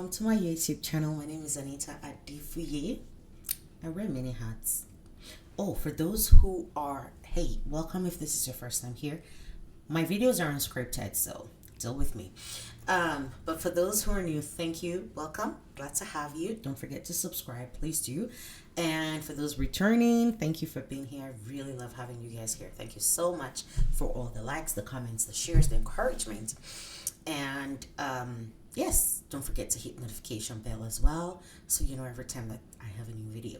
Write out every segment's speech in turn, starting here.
welcome to my YouTube channel. My name is Anita Adifuye. I wear many hats. Oh, for those who are, hey, welcome if this is your first time here. My videos are unscripted, so deal with me. But for those who are new, thank you. Welcome. Glad to have you. Don't forget to subscribe. Please do. And for those returning, thank you for being here. I really love having you guys here. Thank you so much for all the likes, the comments, the shares, the encouragement. And yes, don't forget to hit notification bell as well, so you know every time that I have a new video.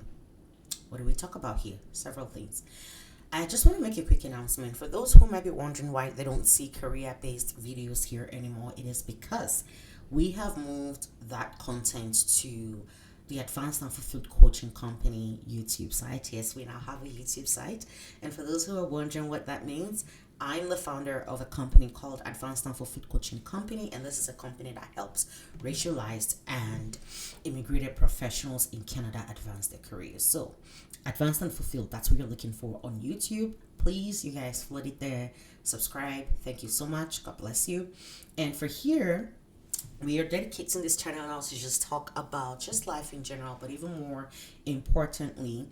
What do we talk about here? Several things. I just want to make a quick announcement. For those who might be wondering why they don't see career-based videos here anymore, it is because we have moved that content to the Advanced and Fulfilled Coaching Company YouTube site. Yes, we now have a YouTube site. And for those who are wondering what that means, I'm the founder of a company called Advanced and Fulfilled Coaching Company, and this is a company that helps racialized and immigrated professionals in Canada advance their careers. So, Advanced and Fulfilled, that's what you're looking for on YouTube. Please, you guys, flood it there. Subscribe. Thank you so much. God bless you. And for here, we are dedicating this channel now to just talk about just life in general, but even more importantly,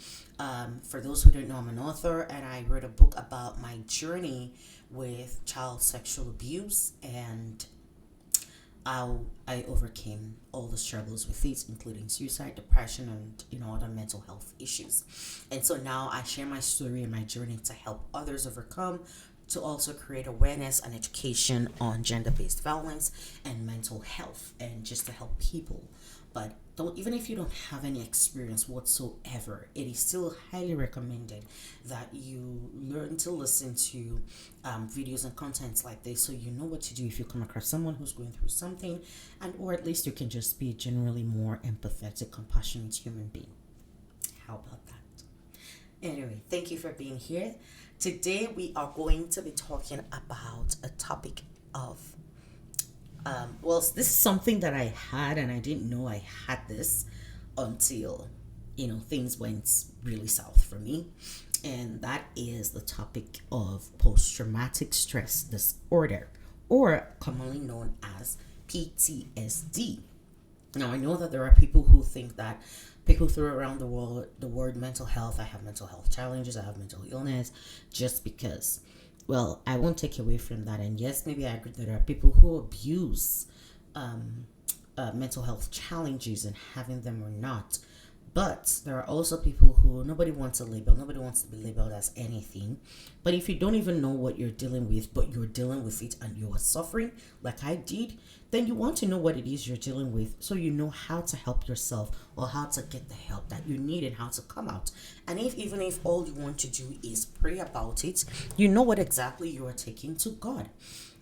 for those who don't know, I'm an author and I wrote a book about my journey with child sexual abuse and how I overcame all the struggles with it, including suicide, depression, and other mental health issues. And so now I share my story and my journey to help others overcome, to also create awareness and education on gender-based violence and mental health, and just to help people. But even if you don't have any experience whatsoever, it is still highly recommended that you learn to listen to videos and contents like this, so you know what to do if you come across someone who's going through something, and or at least you can just be generally more empathetic, compassionate human being. How about that? Anyway, thank you for being here. Today we are going to be talking about a topic of this is something that I had, and I didn't know I had this until things went really south for me, and that is the topic of post-traumatic stress disorder, or commonly known as PTSD. Now, I know that there are people who think that people throw around the word mental health. I have mental health challenges, I have mental illness, just because. Well, I won't take away from that. And yes, maybe I agree that there are people who abuse mental health challenges and having them or not. But there are also people who nobody wants a label. Nobody wants to be labeled as anything. But if you don't even know what you're dealing with, but you're dealing with it and you are suffering, like I did, then you want to know what it is you're dealing with, so you know how to help yourself or how to get the help that you need and how to come out. And even if all you want to do is pray about it, you know what exactly you are taking to God.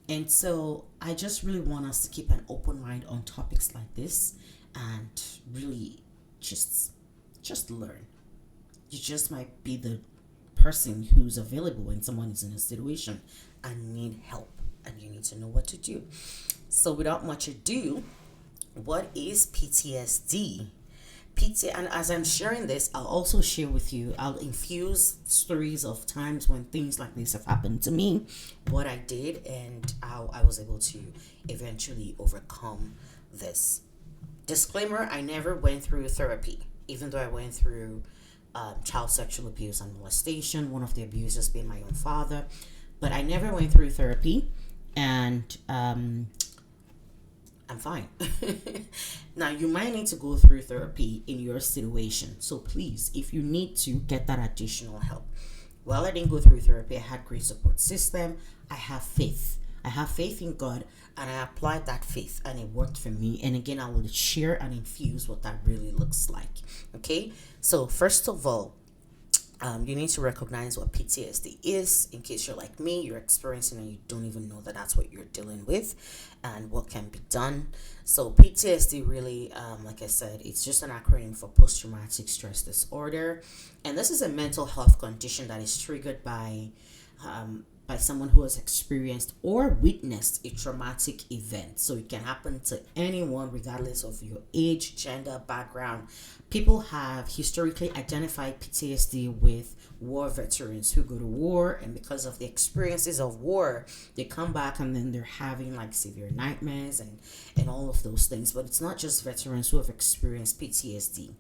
And so I just really want us to keep an open mind on topics like this and really just learn. You just might be the person who's available when someone is in a situation and need help, and you need to know what to do. So without much ado, what is PTSD? And as I'm sharing this, I'll also share with you, I'll infuse stories of times when things like this have happened to me, what I did, and how I was able to eventually overcome this. Disclaimer, I never went through therapy, even though I went through child sexual abuse and molestation, one of the abusers being my own father. But I never went through therapy, and I'm fine. Now, you might need to go through therapy in your situation. So please, if you need to, get that additional help. Well, I didn't go through therapy. I had great support system. I have faith. I have faith in God, and I applied that faith, and it worked for me. And again, I will share and infuse what that really looks like. Okay, so first of all, you need to recognize what PTSD is. In case you're like me, you're experiencing and you don't even know that that's what you're dealing with, and what can be done. So PTSD really, like I said, it's just an acronym for post-traumatic stress disorder, and this is a mental health condition that is triggered by by someone who has experienced or witnessed a traumatic event. So it can happen to anyone, regardless of your age, gender, background. People have historically identified PTSD with war veterans who go to war, and because of the experiences of war, they come back and then they're having like severe nightmares and all of those things. But it's not just veterans who have experienced PTSD.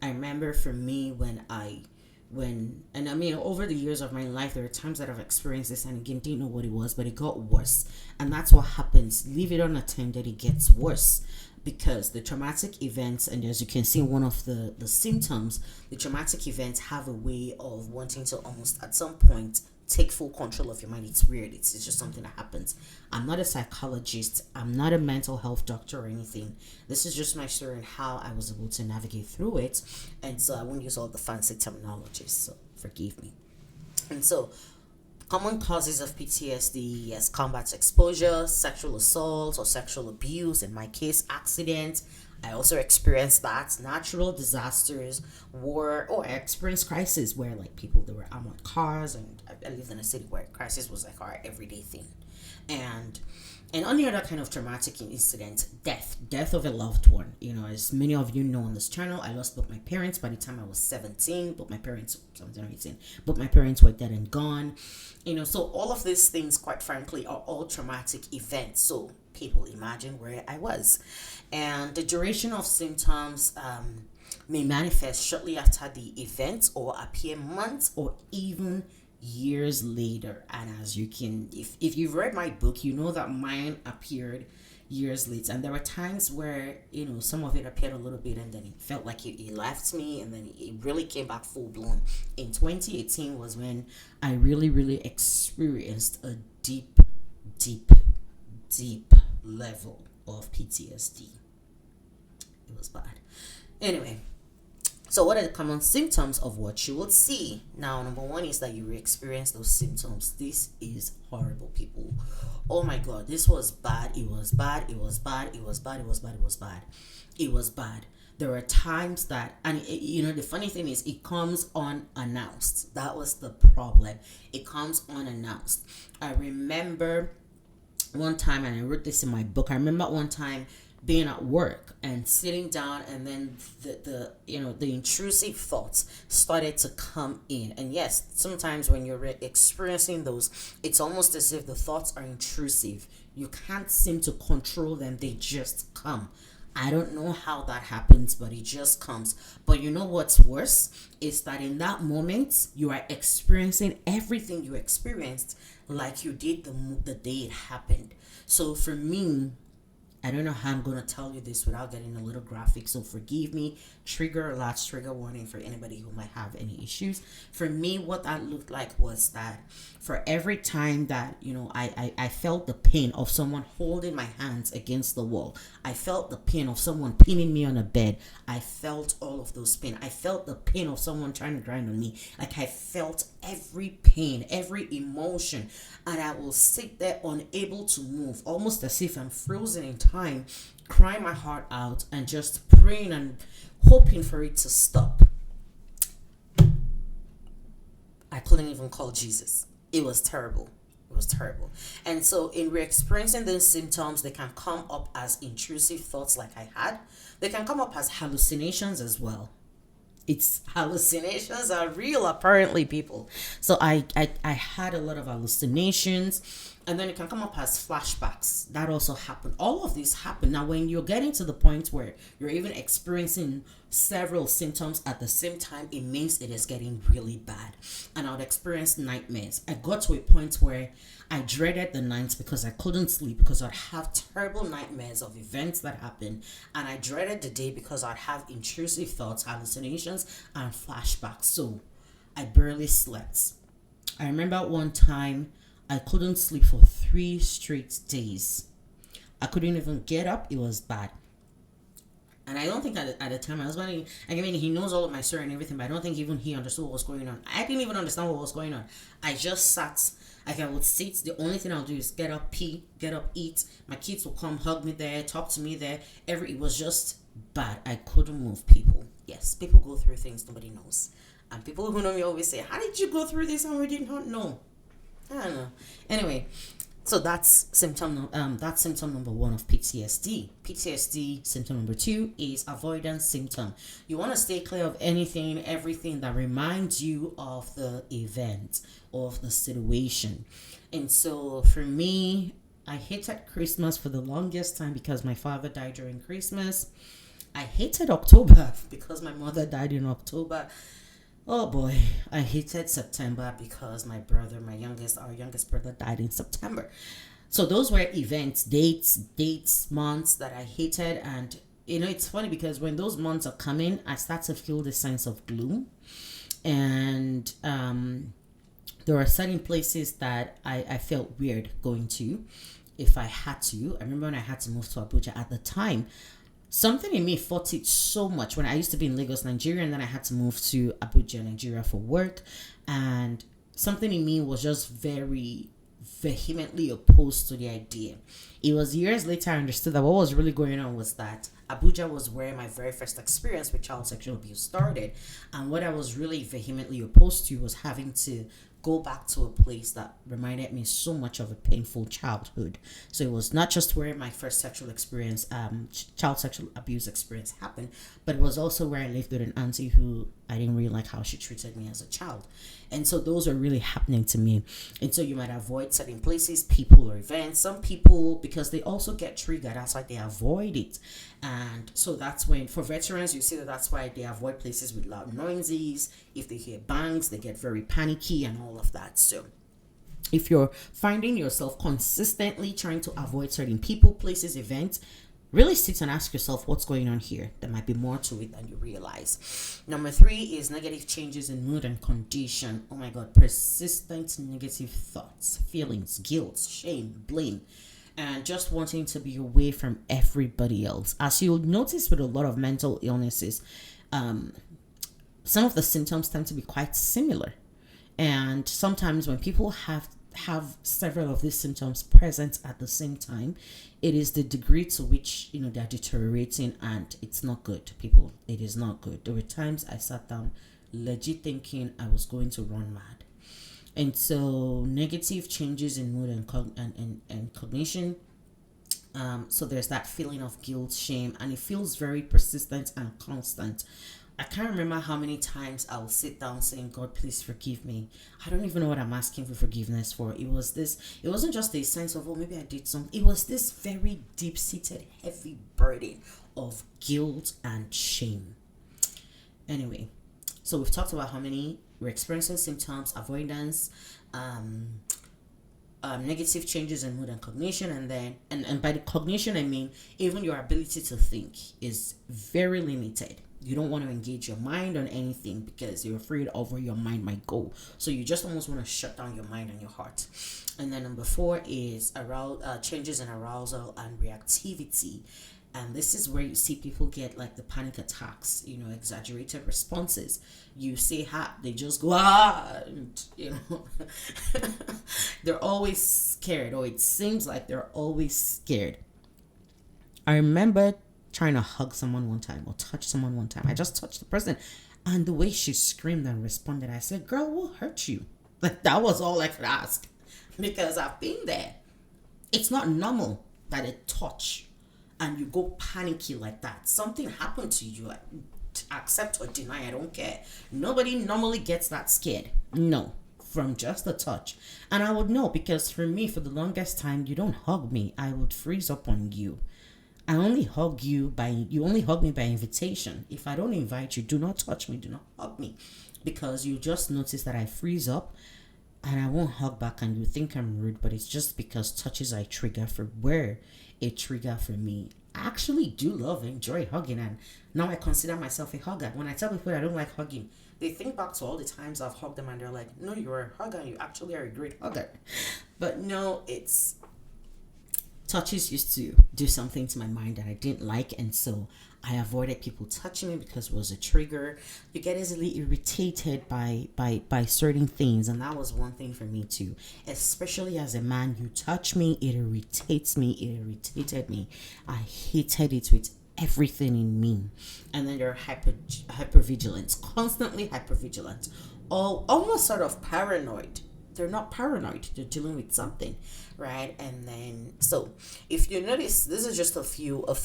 I remember for me and I mean, over the years of my life, there are times that I've experienced this and again didn't know what it was, but it got worse. And that's what happens. Leave it unattended, it gets worse. Because the traumatic events, and as you can see, one of the symptoms, the traumatic events have a way of wanting to almost at some point take full control of your mind. It's weird. It's just something that happens. I'm not a psychologist. I'm not a mental health doctor or anything. This is just my story and how I was able to navigate through it. And so I won't use all the fancy terminologies, so forgive me. And so common causes of PTSD, yes, combat exposure, sexual assault or sexual abuse. In my case, accidents. I also experienced that. Natural disasters, war, or I experienced crisis where like people, there were armored cars, and I lived in a city where crisis was like our everyday thing. And any other kind of traumatic incident, death of a loved one. You know, as many of you know on this channel, I lost both my parents by the time I was 17, but my parents, 17 or 18, but my parents were dead and gone. You know, so all of these things, quite frankly, are all traumatic events. So people imagine where I was. And the duration of symptoms may manifest shortly after the event or appear months or even years later. And as you can, if you've read my book, you know that mine appeared years later. And there were times where, you know, some of it appeared a little bit and then it felt like it left me, and then it really came back full blown. In 2018 was when I really experienced a deep level of PTSD. It was bad. Anyway, so what are the common symptoms of what you would see? Now, number one is that you experience those symptoms. This is horrible, people. Oh my God, this was bad. It was bad. It was bad. It was bad. It was bad. It was bad. It was bad. There are times that, and you know, the funny thing is it comes unannounced. That was the problem. It comes unannounced. I remember one time, and I wrote this in my book, I remember one time being at work and sitting down, and then the intrusive thoughts started to come in. And yes, sometimes when you're experiencing those, it's almost as if the thoughts are intrusive. You can't seem to control them. They just come. I don't know how that happens, but it just comes. But you know what's worse is that in that moment, you are experiencing everything you experienced like you did the day it happened. So for me, I don't know how I'm going to tell you this without getting a little graphic, so forgive me. Trigger alerts, trigger warning for anybody who might have any issues. For me, what that looked like was that for every time that, you know, I felt the pain of someone holding my hands against the wall, I felt the pain of someone pinning me on a bed, I felt all of those pain. I felt the pain of someone trying to grind on me. Like I felt every pain, every emotion, and I will sit there unable to move, almost as if I'm frozen in time, crying my heart out and just praying and hoping for it to stop. I couldn't even call Jesus. It was terrible. It was terrible. And so in re-experiencing those symptoms, they can come up as intrusive thoughts like I had. They can come up as hallucinations as well. It's hallucinations are real, apparently, people. So I had a lot of hallucinations, and then it can come up as flashbacks. That also happened. All of these happen. Now, when you're getting to the point where you're even experiencing several symptoms at the same time, it means it is getting really bad. And I would experience nightmares. I got to a point where I dreaded the nights because I couldn't sleep, because I'd have terrible nightmares of events that happened. And I dreaded the day because I'd have intrusive thoughts, hallucinations, and flashbacks. So I barely slept. I remember one time I couldn't sleep for 3 straight days. I couldn't even get up. It was bad. And I don't think at the time, my husband, I mean, he knows all of my story and everything, but I don't think even he understood what was going on. I didn't even understand what was going on. I just sat. Like I would sit. The only thing I'll do is get up, pee, get up, eat. My kids will come hug me there, talk to me there. It was just bad. I couldn't move, people. Yes, people go through things nobody knows. And people who know me always say, how did you go through this and we did not know? I don't know. Anyway, so that's symptom number one of PTSD. PTSD symptom number two is avoidance symptom. You want to stay clear of anything, everything that reminds you of the event, of the situation. And so for me, I hated Christmas for the longest time because my father died during Christmas. I hated October because my mother died in October. Oh boy, I hated September because our youngest brother died in September. So those were events, dates, months that I hated. And it's funny because when those months are coming, I start to feel the sense of gloom. And there are certain places that I felt weird going to if I had to. I remember when I had to move to Abuja at the time, something in me fought it so much when I used to be in Lagos, Nigeria, and then I had to move to Abuja, Nigeria for work. And something in me was just very vehemently opposed to the idea. It was years later I understood that what was really going on was that Abuja was where my very first experience with child sexual abuse started. And what I was really vehemently opposed to was having to go back to a place that reminded me so much of a painful childhood. So it was not just where my first sexual experience, child sexual abuse experience happened, but it was also where I lived with an auntie who I didn't really like how she treated me as a child. And so those are really happening to me. And so you might avoid certain places, people, or events. Some people, because they also get triggered, that's why they avoid it. And so that's when, for veterans, you see that's why they avoid places with loud noises. If they hear bangs, they get very panicky and all of that. So if you're finding yourself consistently trying to avoid certain people, places, events, really sit and ask yourself what's going on here. There might be more to it than you realize. Number three is negative changes in mood and condition. Oh my God, persistent negative thoughts, feelings, guilt, shame, blame, and just wanting to be away from everybody else. As you'll notice with a lot of mental illnesses, some of the symptoms tend to be quite similar. And sometimes when people have several of these symptoms present at the same time, it is the degree to which they're deteriorating, and it's not good, people. It is not good. There were times I sat down legit thinking I was going to run mad. And so negative changes in mood and cognition. So there's that feeling of guilt, shame, and it feels very persistent and constant. I can't remember how many times I will sit down saying, God, please forgive me. I don't even know what I'm asking for forgiveness for. It wasn't just a sense of, oh, maybe I did something. It was this very deep-seated, heavy burden of guilt and shame. Anyway, so we've talked about how many we're experiencing symptoms, avoidance, negative changes in mood and cognition, and by the cognition I mean even your ability to think is very limited. You don't want to engage your mind on anything because you're afraid of where your mind might go. So you just almost want to shut down your mind and your heart. And then number four is changes in arousal and reactivity. And this is where you see people get like the panic attacks, exaggerated responses. You say ha, they just go and, they're always scared, or it seems like they're always scared. I remember trying to hug someone one time or touch someone one time. I just touched the person, and the way she screamed and responded, I said, girl, what hurt you? Like, that was all I could ask, because I've been there. It's not normal that a touch and you go panicky like that. Something happened to you. Accept or deny, I don't care. Nobody normally gets that scared. No, from just a touch. And I would know, because for me, for the longest time, you don't hug me, I would freeze up on you. You only hug me by invitation. If I don't invite you, do not touch me, do not hug me, because you just notice that I freeze up and I won't hug back, and you think I'm rude, but it's just because touches are a trigger for me. I actually do enjoy hugging, and now I consider myself a hugger. When I tell people I don't like hugging, they think back to all the times I've hugged them and they're like, no, you're a hugger, you actually are a great hugger. But no, touches used to do something to my mind that I didn't like, and so I avoided people touching me because it was a trigger. You get easily irritated by certain things, and that was one thing for me too. Especially as a man, you touch me, it irritates me, it irritated me. I hated it with everything in me. And then you're hypervigilant, constantly hypervigilant, almost sort of paranoid. they're not paranoid, they're dealing with something, right? And then, so if you notice, this is just a few of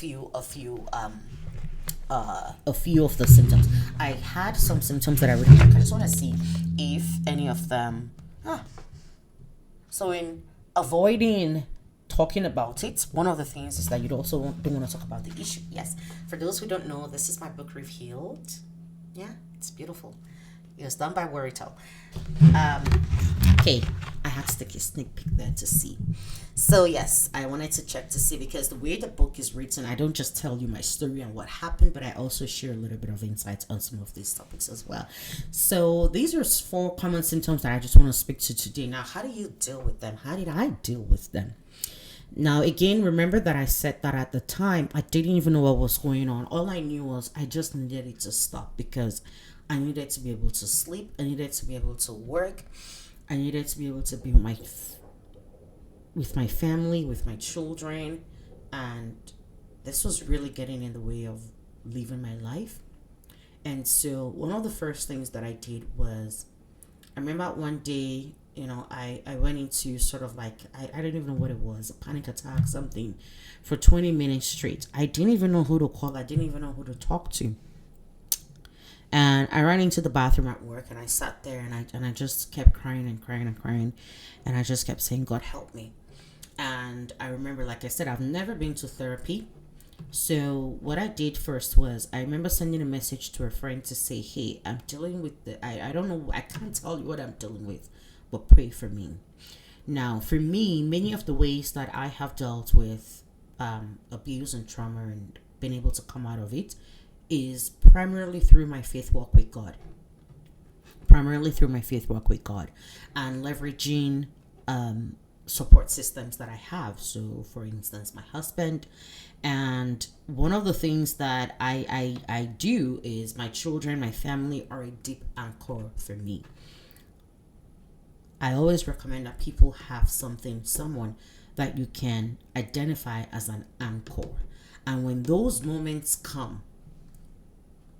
the symptoms. I had some symptoms that I really like. I just want to see if any of them. So in avoiding talking about it, one of the things is that you also don't want to talk about the issue. Yes. For those who don't know, this is my book Reve-Healed. Yeah, it's beautiful. It was done by Worritel. Okay, I had to take a sneak peek there to see. So yes, I wanted to check to see, because the way the book is written, I don't just tell you my story and what happened, but I also share a little bit of insights on some of these topics as well. So these are 4 common symptoms that I just want to speak to today. Now, how do you deal with them? How did I deal with them? Now, again, remember that I said that at the time, I didn't even know what was going on. All I knew was I just needed it to stop, because I needed to be able to sleep. I needed to be able to work. I needed to be able to be with my family, with my children. And this was really getting in the way of living my life. And so one of the first things that I did was, I remember one day, I went into sort of like, I don't even know what it was, a panic attack, something, for 20 minutes straight. I didn't even know who to call. I didn't even know who to talk to. And I ran into the bathroom at work, and I sat there, and I just kept crying and crying and crying. And I just kept saying, God, help me. And I remember, like I said, I've never been to therapy. So what I did first was, I remember sending a message to a friend to say, hey, I'm dealing with I don't know, I can't tell you what I'm dealing with, but pray for me. Now, for me, many of the ways that I have dealt with abuse and trauma and been able to come out of it is primarily through my faith walk with God. And leveraging support systems that I have. So, for instance, my husband. And one of the things that I do is, my children, my family are a deep anchor for me. I always recommend that people have someone that you can identify as an anchor. And when those moments come,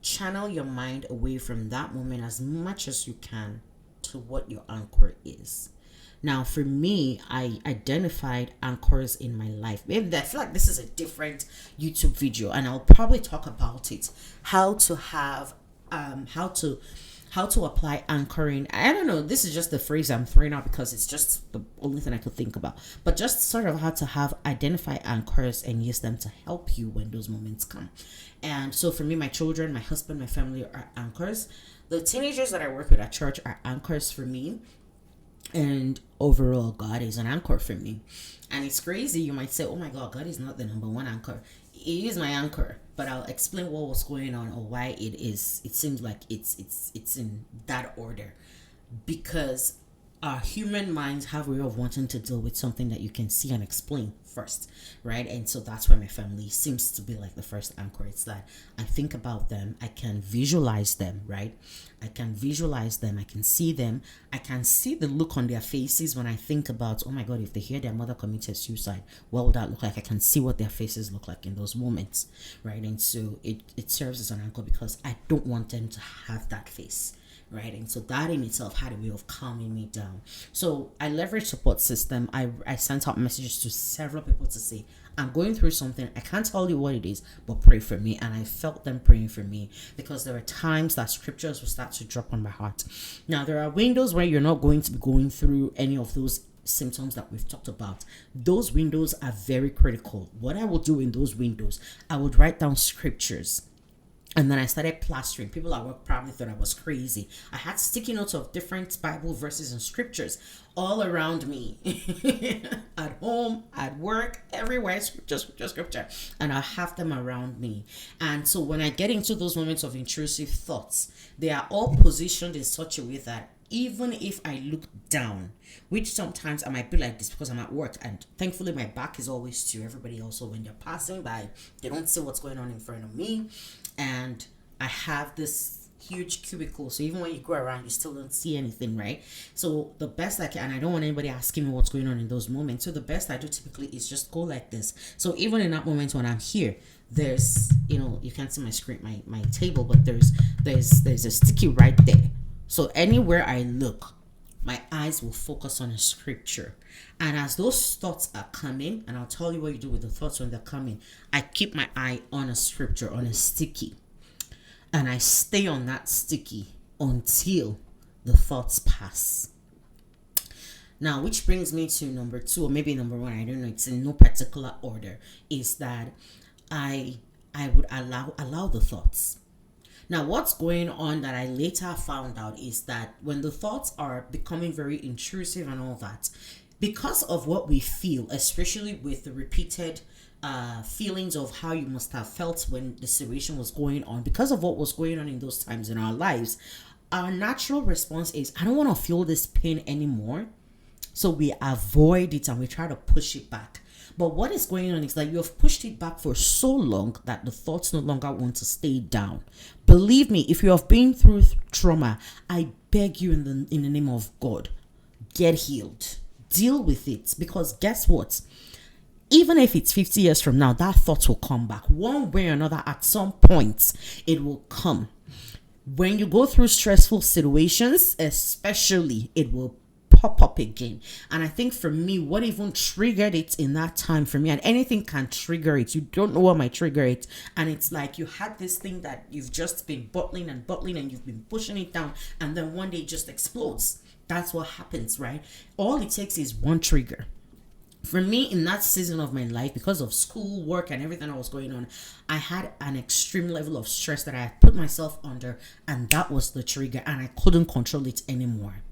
channel your mind away from that moment as much as you can to what your anchor is. Now, for me, I identified anchors in my life. Maybe I feel like this is a different YouTube video, and I'll probably talk about it. How to apply anchoring. I don't know. This is just the phrase I'm throwing out because it's just the only thing I could think about. But just sort of how to identify anchors and use them to help you when those moments come. And so for me, my children, my husband, my family are anchors. The teenagers that I work with at church are anchors for me. And overall, God is an anchor for me. And it's crazy. You might say, oh my God, God is not the number one anchor. He is my anchor, but I'll explain what was going on or why it seems like it's in that order. Because our human minds have a way of wanting to deal with something that you can see and explain first, right? And so that's why my family seems to be like the first anchor. It's that I think about them, I can visualize them, right? I can visualize them, I can see them, I can see the look on their faces when I think about, oh my God, if they hear their mother committed suicide, what would that look like? I can see what their faces look like in those moments, right? And so it serves as an anchor because I don't want them to have that face. Right, and so that in itself had a way of calming me down. So I leveraged support system. I sent out messages to several people to say, I'm going through something. I can't tell you what it is, but pray for me. And I felt them praying for me because there are times that scriptures will start to drop on my heart. Now, there are windows where you're not going to be going through any of those symptoms that we've talked about. Those windows are very critical. What I will do in those windows, I would write down scriptures. And then I started plastering. People at work probably thought I was crazy. I had sticky notes of different Bible verses and scriptures all around me. At home, at work, everywhere, scripture. And I have them around me. And so when I get into those moments of intrusive thoughts, they are all positioned in such a way that even if I look down, which sometimes I might be like this because I'm at work, and thankfully my back is always to everybody also when they're passing by, they don't see what's going on in front of me. And I have this huge cubicle, so even when you go around, you still don't see anything, right? So the best I can, and I don't want anybody asking me what's going on in those moments, so the best I do typically is just go like this. So even in that moment when I'm here, there's, you can't see my screen, my table, but there's a sticky right there. So anywhere I look, my eyes will focus on a scripture. And as those thoughts are coming, and I'll tell you what you do with the thoughts when they're coming, I keep my eye on a scripture, on a sticky. And I stay on that sticky until the thoughts pass. Now, which brings me to number 2, or maybe number 1, I don't know, it's in no particular order, is that I would allow the thoughts. Now, what's going on that I later found out is that when the thoughts are becoming very intrusive and all that, because of what we feel, especially with the repeated feelings of how you must have felt when the situation was going on, because of what was going on in those times in our lives, our natural response is, I don't want to feel this pain anymore. So we avoid it and we try to push it back. But what is going on is that you have pushed it back for so long that the thoughts no longer want to stay down. Believe me, if you have been through trauma, I beg you in the name of God, get healed. Deal with it. Because guess what? Even if it's 50 years from now, that thought will come back. One way or another, at some point, it will come. When you go through stressful situations, especially, it will pop up again. And I think for me, what even triggered it in that time for me, and anything can trigger it, you don't know what might trigger it, and it's like you had this thing that you've just been bottling and you've been pushing it down, and then one day it just explodes. That's what happens, right? All it takes is one trigger. For me, in that season of my life, because of school, work, and everything that was going on, I had an extreme level of stress that I had put myself under, and that was the trigger, and I couldn't control it anymore.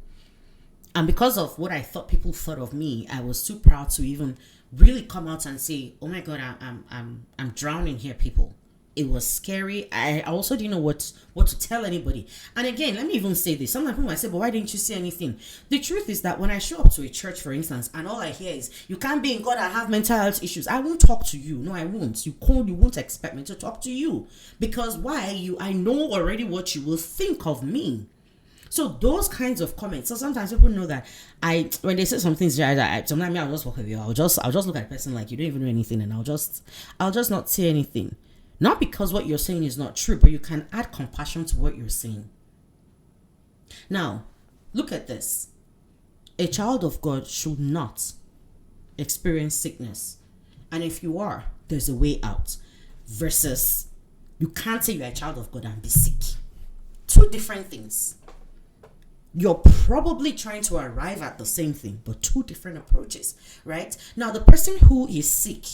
And because of what I thought people thought of me, I was too proud to even really come out and say, "Oh my God, I'm drowning here, people." It was scary. I also didn't know what to tell anybody. And again, let me even say this. Sometimes people might say, "But why didn't you say anything?" The truth is that when I show up to a church, for instance, and all I hear is, "You can't be in God, I have mental health issues," I won't talk to you. No, I won't. You won't expect me to talk to you. Because why? I know already what you will think of me. So those kinds of comments. So sometimes people know that when they say some things, sometimes I'll just walk away. I'll just look at the person like, you don't even know anything, and I'll just not say anything. Not because what you're saying is not true, but you can add compassion to what you're saying. Now, look at this. A child of God should not experience sickness. And if you are, there's a way out. Versus, you can't say you're a child of God and be sick. Two different things. You're probably trying to arrive at the same thing, but two different approaches, right? Now, the person who is sick,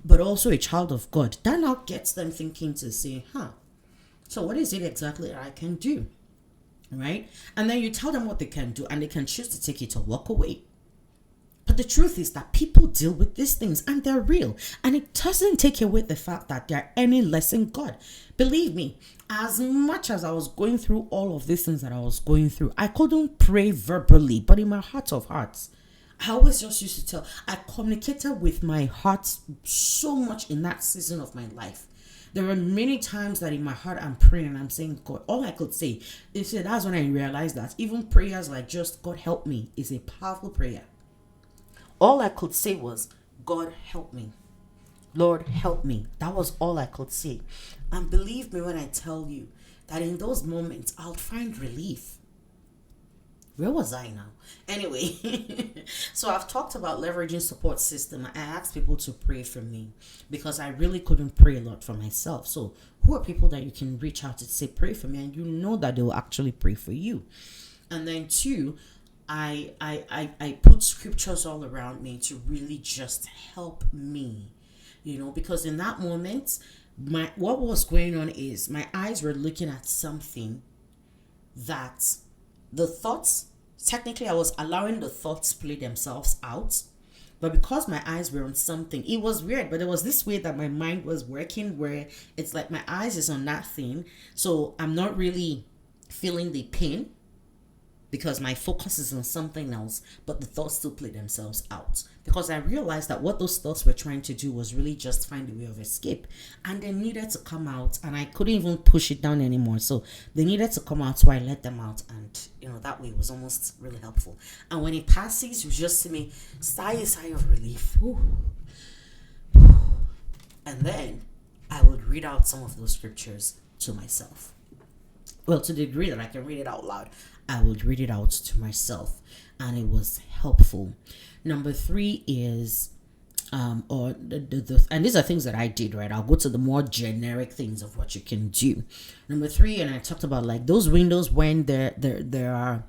but also a child of God, that now gets them thinking to say, so what is it exactly that I can do, right? And then you tell them what they can do, and they can choose to take it or walk away. But the truth is that people deal with these things, and they're real. And it doesn't take away the fact that they're any less in God. Believe me, as much as I was going through all of these things that I was going through, I couldn't pray verbally, but in my heart of hearts, I always just used to tell, I communicated with my heart so much in that season of my life. There were many times that in my heart I'm praying and I'm saying, God, all I could say is that that's when I realized that even prayers like just God help me is a powerful prayer. All I could say was, God help me. Lord help me. That was all I could say. And believe me when I tell you that in those moments I'll find relief. Where was I now? Anyway, so I've talked about leveraging support system. I asked people to pray for me because I really couldn't pray a lot for myself. So who are people that you can reach out to say, pray for me, and you know that they will actually pray for you? And then 2, I put scriptures all around me to really just help me, because in that moment, what was going on is my eyes were looking at something that the thoughts, technically I was allowing the thoughts play themselves out, but because my eyes were on something, it was weird, but there was this way that my mind was working where it's like my eyes is on that thing, so I'm not really feeling the pain because my focus is on something else, but the thoughts still play themselves out. Because I realized that what those thoughts were trying to do was really just find a way of escape. And they needed to come out, and I couldn't even push it down anymore. So they needed to come out, so I let them out. And, that way it was almost really helpful. And when it passes, you just see me sigh a sigh of relief. And then I would read out some of those scriptures to myself. well, to the degree that I can read it out loud, I would read it out to myself, and it was helpful. Number three is or and these are things that I did, right? I'll go to the more generic things of what you can do. Number three, and I talked about like those windows when there are,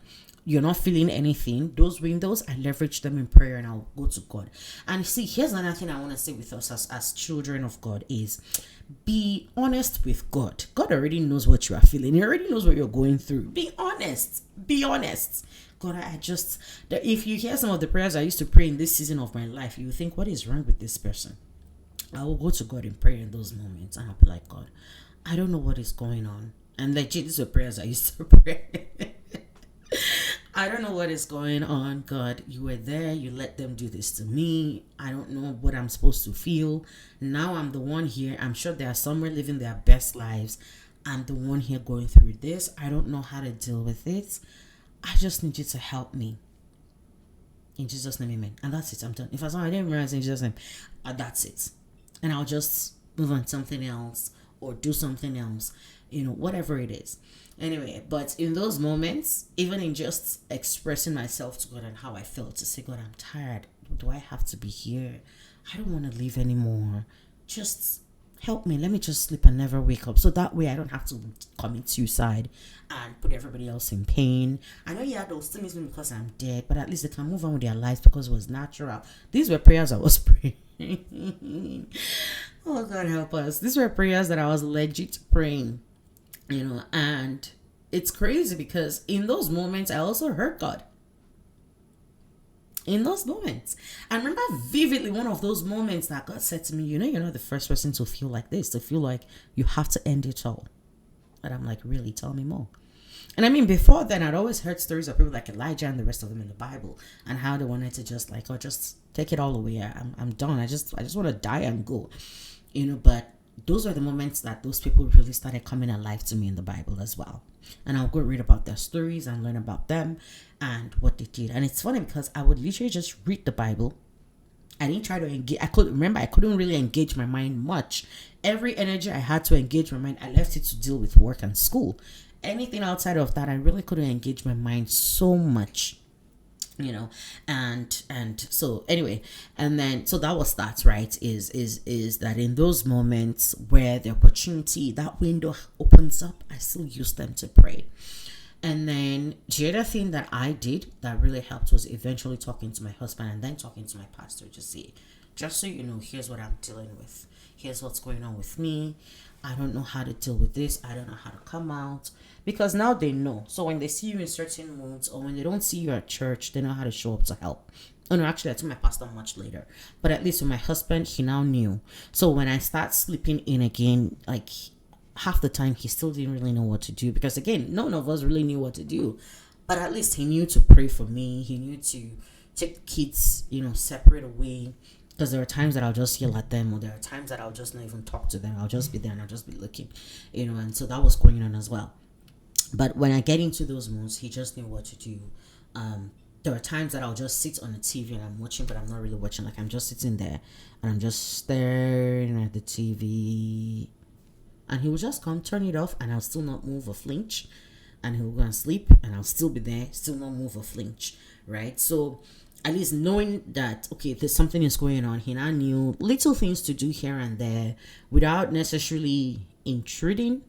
you're not feeling anything, those windows, I leverage them in prayer and I'll go to God. And see, here's another thing I want to say with us as children of God is be honest with God. God already knows what you are feeling. He already knows what you're going through. Be honest. Be honest. God, if you hear some of the prayers I used to pray in this season of my life, you think, what is wrong with this person? I will go to God in prayer in those moments and I'll be like, God, I don't know what is going on. And legit, these are prayers I used to pray. I don't know what is going on. God, you were there. You let them do this to me. I don't know what I'm supposed to feel. Now I'm the one here. I'm sure they are somewhere living their best lives. I'm the one here going through this. I don't know how to deal with it. I just need you to help me. In Jesus' name, amen. And that's it. I'm done. If I didn't realize in Jesus' name, that's it. And I'll just move on to something else or do something else, whatever it is. Anyway, but in those moments, even in just expressing myself to God and how I felt, to say, God, I'm tired. Do I have to be here? I don't want to leave anymore. Just help me. Let me just sleep and never wake up. So that way I don't have to commit suicide and put everybody else in pain. I know, they'll still miss me because I'm dead, but at least they can move on with their lives because it was natural. These were prayers I was praying. Oh, God help us. These were prayers that I was legit praying. And it's crazy because in those moments, I also hurt God. In those moments. I remember vividly one of those moments that God said to me, you're not the first person to feel like this, to feel like you have to end it all. And I'm like, really? Tell me more. And I mean, before then, I'd always heard stories of people like Elijah and the rest of them in the Bible and how they wanted to just take it all away. I'm done. I just want to die and go. But those are the moments that those people really started coming alive to me in the Bible as well. And I'll go read about their stories and learn about them and what they did. And it's funny because I would literally just read the Bible. I didn't try to engage. I couldn't really engage my mind much. Every energy I had to engage my mind, I left it to deal with work and school. Anything outside of that, I really couldn't engage my mind so much. And so anyway, and then so that was that, right? Is that in those moments where the opportunity, that window opens up, I still use them to pray. And then the other thing that I did that really helped was eventually talking to my husband and then talking to my pastor to say, just so you know, here's what I'm dealing with. Here's what's going on with me. I don't know how to deal with this. I don't know how to come out. Because now they know. So when they see you in certain moods or when they don't see you at church, they know how to show up to help. Oh no, actually I told my pastor much later. But at least with my husband, he now knew. So when I start sleeping in again, like half the time he still didn't really know what to do. Because again, none of us really knew what to do. But at least he knew to pray for me. He knew to take kids, separate away. Because there are times that I'll just yell at them, or there are times that I'll just not even talk to them. I'll just be there and I'll just be looking, and so that was going on as well. But when I get into those moods, he just knew what to do. There are times that I'll just sit on the TV and I'm watching, but I'm not really watching. Like I'm just sitting there and I'm just staring at the TV. And he will just come, turn it off, and I'll still not move or flinch. And he'll go and sleep, and I'll still be there, still not move or flinch, right? So at least knowing that, okay, there's something is going on, he now knew little things to do here and there without necessarily intruding,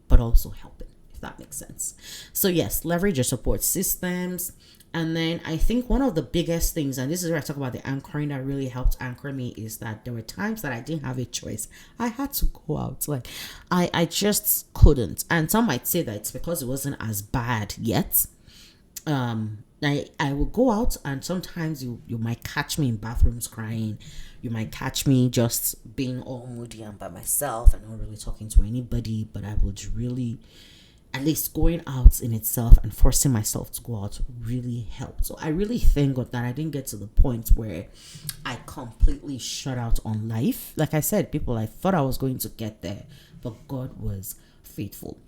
but also helping, if that makes sense. So yes, leverage your support systems. And then I think one of the biggest things, and this is where I talk about the anchoring that really helped anchor me, is that there were times that I didn't have a choice. I had to go out. Like I just couldn't. And some might say that it's because it wasn't as bad yet. I will go out, and sometimes you might catch me in bathrooms crying. You might catch me just being all moody and by myself and not really talking to anybody. But I would really, at least going out in itself and forcing myself to go out really helped. So I really thank God that I didn't get to the point where I completely shut out on life. Like I said, I thought I was going to get there, but God was faithful.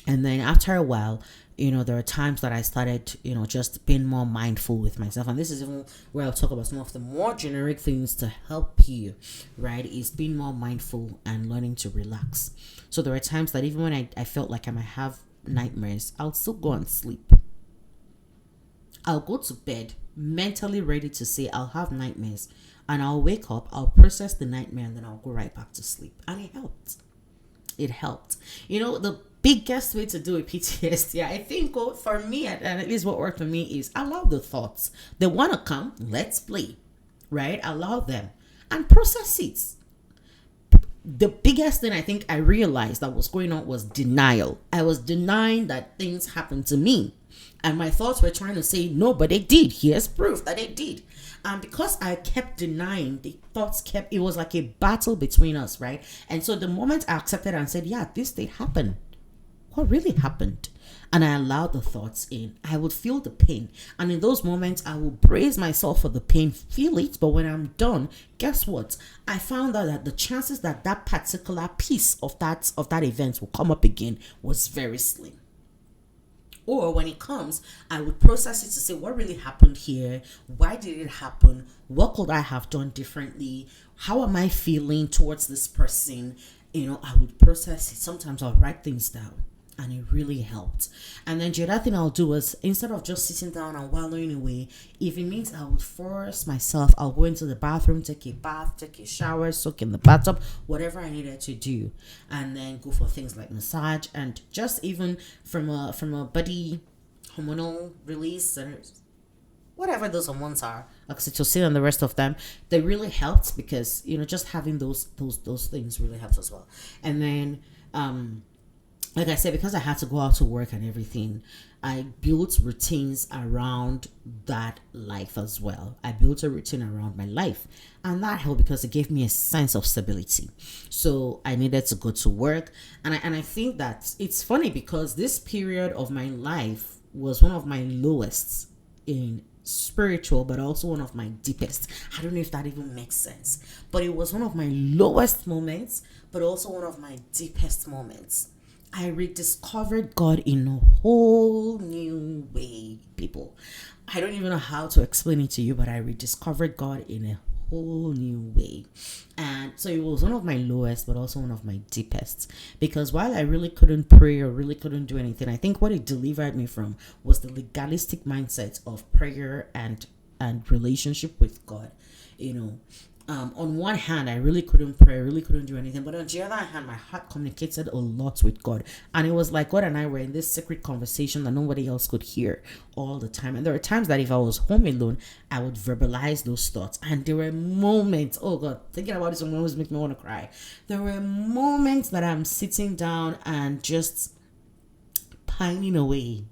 And then after a while, there are times that I started, just being more mindful with myself. And this is even where I'll talk about some of the more generic things to help you, right? Is being more mindful and learning to relax. So there are times that even when I felt like I might have nightmares, I'll still go and sleep. I'll go to bed mentally ready to say I'll have nightmares, and I'll wake up, I'll process the nightmare, and then I'll go right back to sleep. And it helped. It helped. The biggest way to do a PTSD, I think, for me, and at least what worked for me, is allow the thoughts. They want to come, let's play, right? Allow them and process it. The biggest thing I think I realized that was going on was denial. I was denying that things happened to me. And my thoughts were trying to say, no, but they did. Here's proof that they did. And because I kept denying, the thoughts it was like a battle between us, right? And so the moment I accepted and said, yeah, this did happen. What really happened? And I allowed the thoughts in, I would feel the pain. And in those moments, I will brace myself for the pain, feel it. But when I'm done, guess what? I found out that the chances that that particular piece of that event will come up again was very slim. Or when it comes, I would process it to say, what really happened here? Why did it happen? What could I have done differently? How am I feeling towards this person? I would process it. Sometimes I'll write things down. And it really helped. And then the other thing I'll do is, instead of just sitting down and wallowing away, if it means I would force myself, I'll go into the bathroom, take a bath, take a shower, soak in the bathtub, whatever I needed to do, and then go for things like massage, and just even from a body hormonal release, and whatever those hormones are, oxytocin and the rest of them, they really helped, because just having those things really helps as well. And then like I said, because I had to go out to work and everything, I built routines around that life as well. I built a routine around my life, and that helped because it gave me a sense of stability. So I needed to go to work, and I think that it's funny because this period of my life was one of my lowest in spiritual, but also one of my deepest. I don't know if that even makes sense, but it was one of my lowest moments, but also one of my deepest moments. I rediscovered God in a whole new way, people. I don't even know how to explain it to you, but I rediscovered God in a whole new way. And so it was one of my lowest, but also one of my deepest. Because while I really couldn't pray or really couldn't do anything, I think what it delivered me from was the legalistic mindset of prayer and relationship with God. On one hand, I really couldn't pray, I really couldn't do anything. But on the other hand, my heart communicated a lot with God. And it was like God and I were in this secret conversation that nobody else could hear all the time. And there were times that if I was home alone, I would verbalize those thoughts. And there were moments, oh God, thinking about this will always make me want to cry. There were moments that I'm sitting down and just pining away.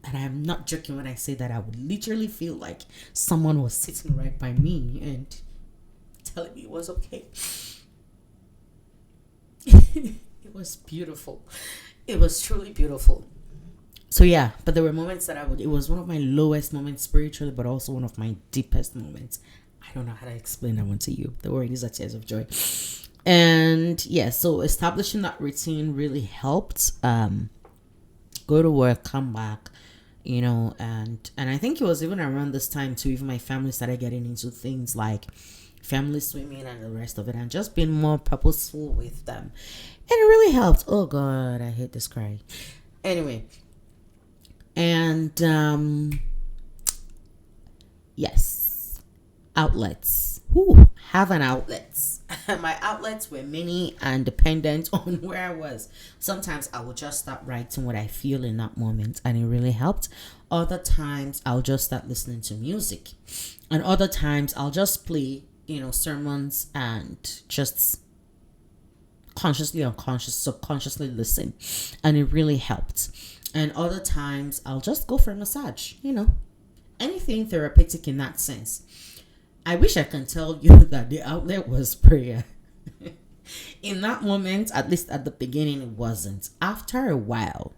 And I'm not joking when I say that I would literally feel like someone was sitting right by me and telling me it was okay. It was beautiful. It was truly beautiful. So yeah, but there were moments that it was one of my lowest moments spiritually, but also one of my deepest moments. I don't know how to explain that one to you. The word is tears of joy. And yeah, so establishing that routine really helped. Go to work, come back, and I think it was even around this time too, even my family started getting into things like family swimming and the rest of it, and just being more purposeful with them, and it really helped. Oh God, I hate this cry. Anyway, and yes, outlets. Have an outlet. My outlets were many and dependent on where I was. Sometimes I would just start writing what I feel in that moment, and it really helped. Other times I'll just start listening to music, and other times I'll just play sermons and just consciously, subconsciously listen, and it really helped. And other times I'll just go for a massage, anything therapeutic in that sense. I wish I can tell you that the outlet was prayer. In that moment, at least at the beginning, it wasn't. After a while,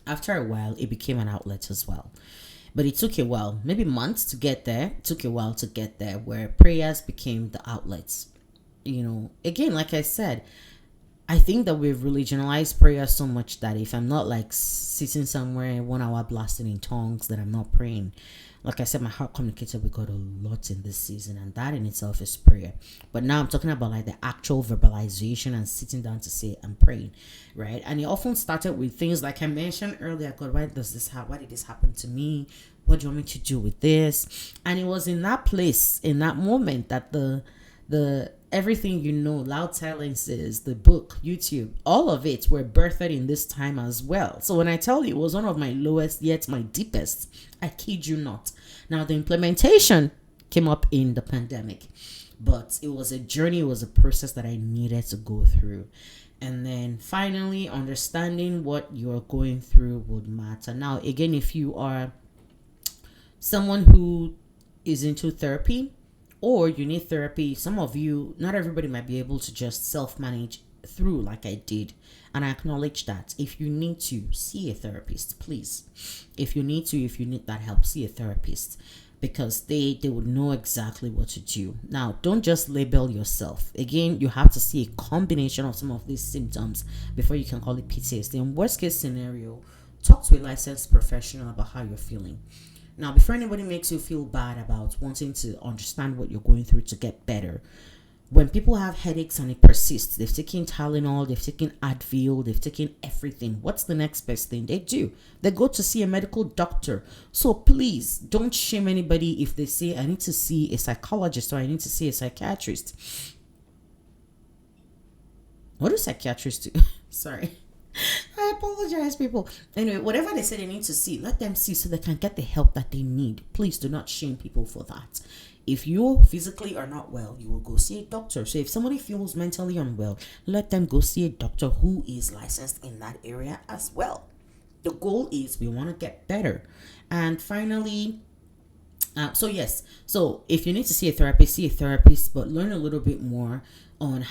it became an outlet as well. But it took a while, maybe months to get there. It took a while to get there, where prayers became the outlets. Again, like I said, I think that we've religionalized prayer so much that if I'm not like sitting somewhere 1 hour blasting in tongues, that I'm not praying. Like I said, my heart communicated with God a lot in this season, and that in itself is prayer. But now I'm talking about like the actual verbalization and sitting down to say I'm praying, right? And it often started with things like I mentioned earlier. God, why does this happen? Why did this happen to me? What do you want me to do with this? And it was in that place, in that moment, that the everything, Loudsilences, the book, YouTube, all of it were birthed in this time as well. So when I tell you it was one of my lowest yet my deepest, I kid you not. Now the implementation came up in the pandemic, but it was a journey, it was a process that I needed to go through. And then finally understanding what you're going through would matter. Now again, if you are someone who is into therapy, or you need therapy, some of you, not everybody might be able to just self-manage through like I did. And I acknowledge that. If you need to, see a therapist, please. If you need that help, see a therapist, because they would know exactly what to do. Now, don't just label yourself. Again, you have to see a combination of some of these symptoms before you can call it PTSD. In worst case scenario, talk to a licensed professional about how you're feeling. Now, before anybody makes you feel bad about wanting to understand what you're going through to get better, when people have headaches and it persists, they've taken Tylenol, they've taken Advil, they've taken everything. What's the next best thing they do? They go to see a medical doctor. So please don't shame anybody if they say, I need to see a psychologist or I need to see a psychiatrist. What do psychiatrists do? Sorry. I apologize, people. Anyway, whatever they say they need to see, let them see so they can get the help that they need. Please do not shame people for that. If you physically are not well, you will go see a doctor. So if somebody feels mentally unwell, let them go see a doctor who is licensed in that area as well. The goal is we want to get better. And finally, so if you need to see a therapist, but learn a little bit more on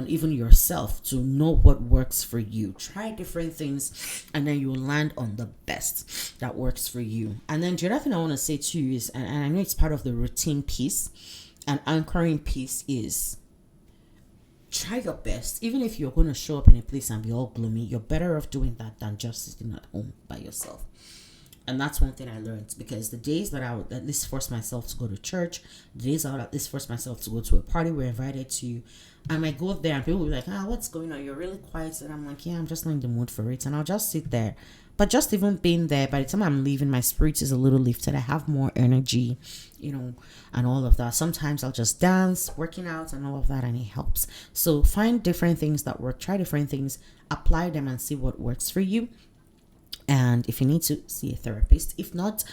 even yourself to know what works for you. Try different things, and then you'll land on the best that works for you. And then the other thing I want to say to you is, and I know it's part of the routine piece and anchoring piece, is try your best. Even if you're going to show up in a place and be all gloomy, you're better off doing that than just sitting at home by yourself. And that's one thing I learned, because the days that I would at least force myself to go to church, the days I would at least force myself to go to a party we're invited to, I might go there and people will be like, what's going on? You're really quiet. And I'm like, yeah, I'm just not in the mood for it. And I'll just sit there. But just even being there, by the time I'm leaving, my spirit is a little lifted. I have more energy, and all of that. Sometimes I'll just dance, working out and all of that, and it helps. So find different things that work. Try different things. Apply them and see what works for you. And if you need to, see a therapist. If not,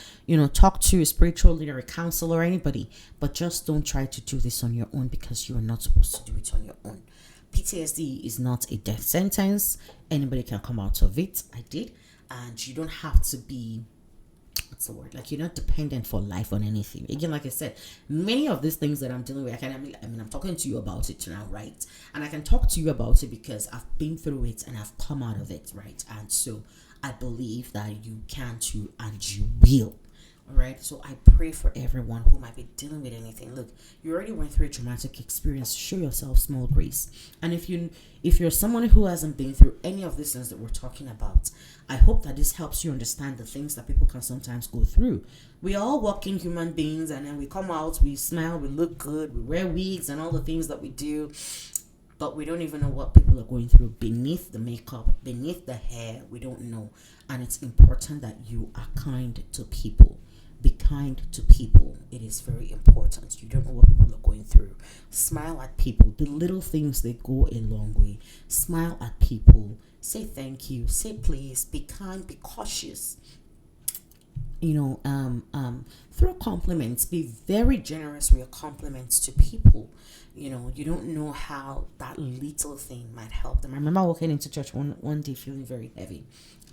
talk to a spiritual leader, a counselor, anybody. But just don't try to do this on your own, because you are not supposed to do it on your own. PTSD is not a death sentence. Anybody can come out of it. I did. And you don't have to be, what's the word? Like, you're not dependent for life on anything. Again, like I said, many of these things that I'm dealing with, I'm talking to you about it now, right? And I can talk to you about it because I've been through it and I've come out of it, right? And so I believe that you can too, and you will. All right. So I pray for everyone who might be dealing with anything. Look, you already went through a traumatic experience. Show yourself small grace. And if you're someone who hasn't been through any of these things that we're talking about, I hope that this helps you understand the things that people can sometimes go through. We all walking human beings, and then we come out, we smile, we look good, we wear wigs and all the things that we do. But we don't even know what people are going through beneath the makeup, beneath the hair. We don't know. And it's important that you are kind to people. Be kind to people. It is very important. You don't know what people are going through. Smile at people. The little things, they go a long way. Smile at people. Say thank you. Say please. Be kind. Be cautious. Throw compliments. Be very generous with your compliments to people. You don't know how that little thing might help them. I remember walking into church one day feeling very heavy,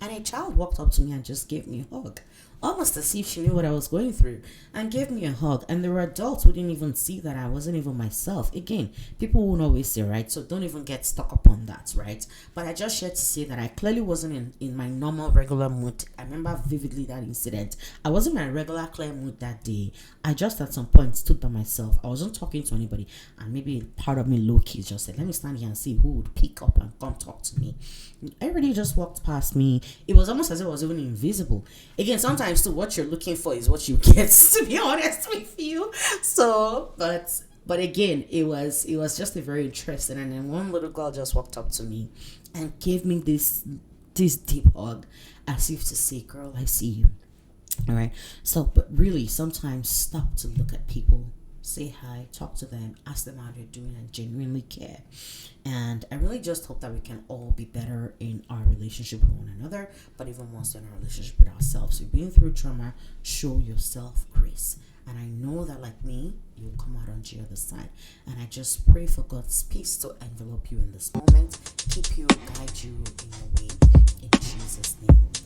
And a child walked up to me and just gave me a hug, almost as if she knew what I was going through, and gave me a hug. And there were adults who didn't even see that I wasn't even myself. Again, people won't always say, right? So don't even get stuck up on that, right? But I just shared to say that I clearly wasn't in my normal, regular mood. I remember vividly that incident. I wasn't in my regular, clear mood that day. I just at some point stood by myself. I wasn't talking to anybody. And maybe part of me low-key just said, let me stand here and see who would pick up and come talk to me. Everybody just walked past me. It was almost as if I was even invisible. Again, sometimes too, what you're looking for is what you get, to be honest with you. So, but again, it was just a very interesting. And then one little girl just walked up to me and gave me this deep hug, as if to say, girl, I see you. All right. So, but really, sometimes stop to look at people, say hi, talk to them, ask them how they're doing, and genuinely care. And I really just hope that we can all be better in our relationship with one another, but even more so in our relationship with ourselves. You've been through trauma, show yourself grace. And I know that, like me, you'll come out on the other side. And I just pray for God's peace to envelop you in this moment, keep you, guide you in your way. In Jesus' name.